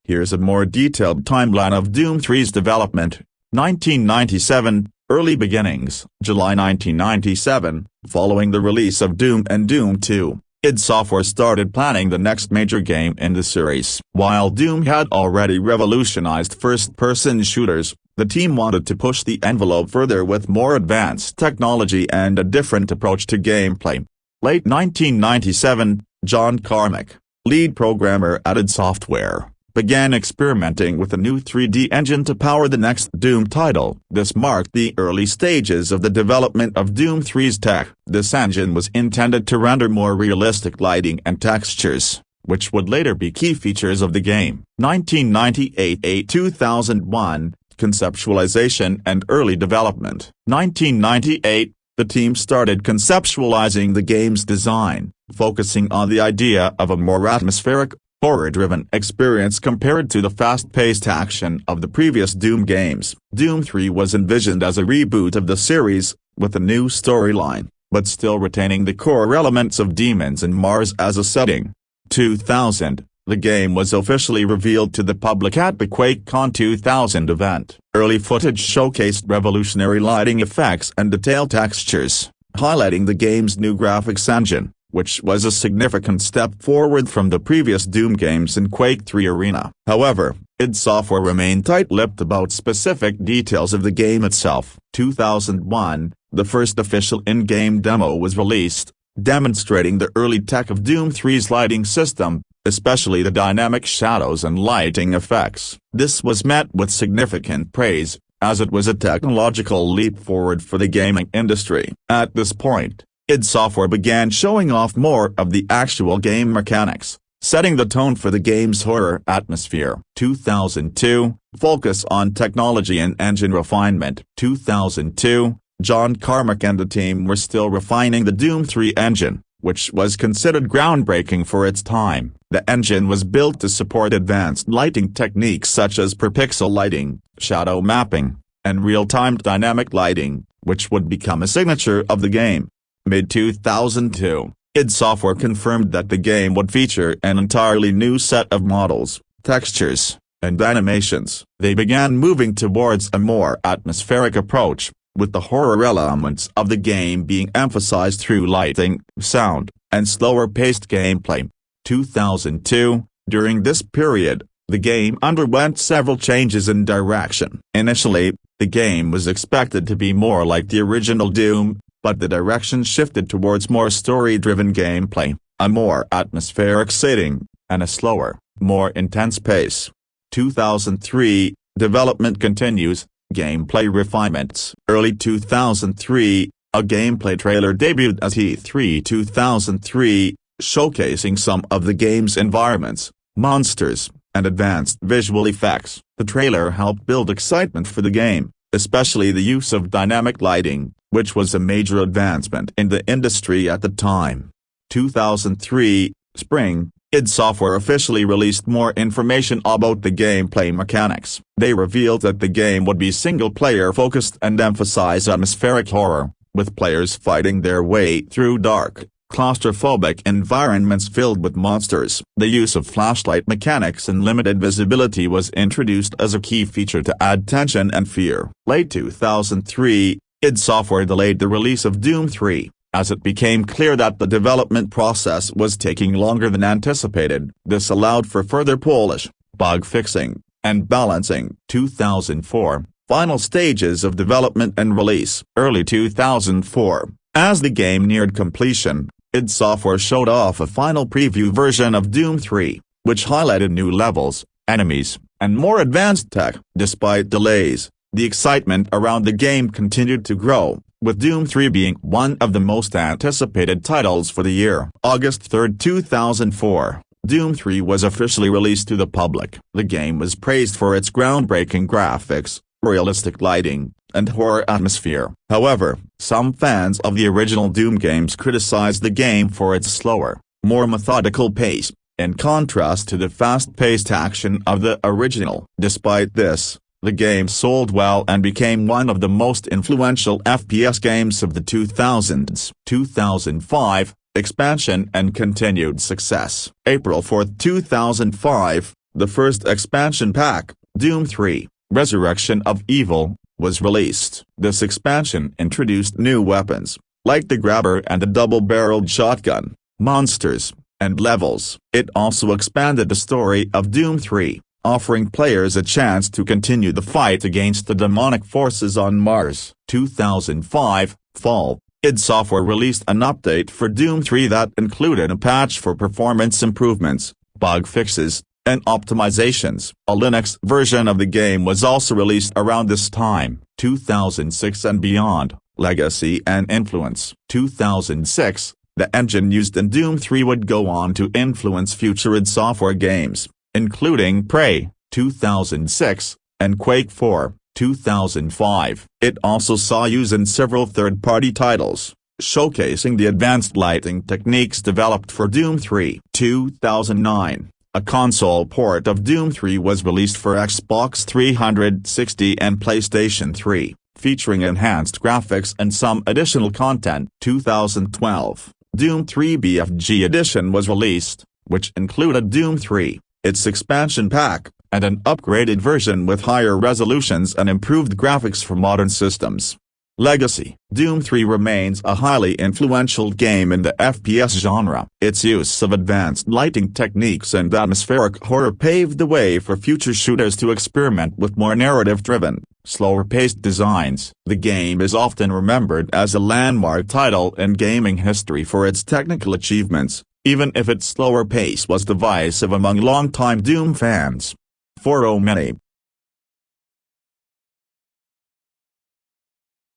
Here's a more detailed timeline of Doom 3's development. 1997, early beginnings. July 1997, following the release of Doom and Doom 2, id Software started planning the next major game in the series. While Doom had already revolutionized first-person shooters, the team wanted to push the envelope further with more advanced technology and a different approach to gameplay. Late 1997, John Carmack, lead programmer at id Software, began experimenting with a new 3D engine to power the next Doom title. This marked the early stages of the development of Doom 3's tech. This engine was intended to render more realistic lighting and textures, which would later be key features of the game. 1998–2001, conceptualization and early development. 1998, the team started conceptualizing the game's design, focusing on the idea of a more atmospheric, horror-driven experience compared to the fast-paced action of the previous Doom games. Doom 3 was envisioned as a reboot of the series, with a new storyline, but still retaining the core elements of Demons and Mars as a setting. 2000, the game was officially revealed to the public at the QuakeCon 2000 event. Early footage showcased revolutionary lighting effects and detailed textures, highlighting the game's new graphics engine, which was a significant step forward from the previous Doom games in Quake 3 Arena. However, id Software remained tight-lipped about specific details of the game itself. 2001, the first official in-game demo was released, demonstrating the early tech of Doom 3's lighting system, especially the dynamic shadows and lighting effects. This was met with significant praise, as it was a technological leap forward for the gaming industry. At this point, id Software began showing off more of the actual game mechanics, setting the tone for the game's horror atmosphere. 2002, focus on technology and engine refinement. 2002, John Carmack and the team were still refining the Doom 3 engine, which was considered groundbreaking for its time. The engine was built to support advanced lighting techniques such as per-pixel lighting, shadow mapping, and real-time dynamic lighting, which would become a signature of the game. Mid-2002, id Software confirmed that the game would feature an entirely new set of models, textures, and animations. They began moving towards a more atmospheric approach, with the horror elements of the game being emphasized through lighting, sound, and slower-paced gameplay. 2002, during this period, the game underwent several changes in direction. Initially, the game was expected to be more like the original Doom, but the direction shifted towards more story-driven gameplay, a more atmospheric setting, and a slower, more intense pace. 2003, development continues, gameplay refinements. Early 2003, a gameplay trailer debuted at E3 2003, showcasing some of the game's environments, monsters, and advanced visual effects. The trailer helped build excitement for the game, especially the use of dynamic lighting, which was a major advancement in the industry at the time. 2003, spring, id Software officially released more information about the gameplay mechanics. They revealed that the game would be single-player focused and emphasize atmospheric horror, with players fighting their way through dark, claustrophobic environments filled with monsters. The use of flashlight mechanics and limited visibility was introduced as a key feature to add tension and fear. Late 2003, id Software delayed the release of Doom 3, as it became clear that the development process was taking longer than anticipated. This allowed for further polish, bug fixing, and balancing. 2004, final stages of development and release. Early 2004, as the game neared completion, id Software showed off a final preview version of Doom 3, which highlighted new levels, enemies, and more advanced tech. Despite delays, the excitement around the game continued to grow, with Doom 3 being one of the most anticipated titles for the year. August 3, 2004, Doom 3 was officially released to the public. The game was praised for its groundbreaking graphics, realistic lighting, and horror atmosphere. However, some fans of the original Doom games criticized the game for its slower, more methodical pace, in contrast to the fast-paced action of the original. Despite this, the game sold well and became one of the most influential FPS games of the 2000s. 2005, expansion and continued success. April 4, 2005, the first expansion pack, Doom 3, Resurrection of Evil, was released. This expansion introduced new weapons, like the grabber and the double-barreled shotgun, monsters, and levels. It also expanded the story of Doom 3, offering players a chance to continue the fight against the demonic forces on Mars. 2005, Fall, id Software released an update for Doom 3 that included a patch for performance improvements, bug fixes, and optimizations. A Linux version of the game was also released around this time. 2006 and beyond, Legacy and Influence. 2006, the engine used in Doom 3 would go on to influence future id Software games, including Prey, 2006, and Quake 4, 2005. It also saw use in several third-party titles, showcasing the advanced lighting techniques developed for Doom 3. 2009, a console port of Doom 3 was released for Xbox 360 and PlayStation 3, featuring enhanced graphics and some additional content. 2012, Doom 3 BFG Edition was released, which included Doom 3, its expansion pack, and an upgraded version with higher resolutions and improved graphics for modern systems. Legacy. Doom 3 remains a highly influential game in the FPS genre. Its use of advanced lighting techniques and atmospheric horror paved the way for future shooters to experiment with more narrative-driven, slower-paced designs. The game is often remembered as a landmark title in gaming history for its technical achievements, even if its slower pace was divisive among longtime Doom fans. For many,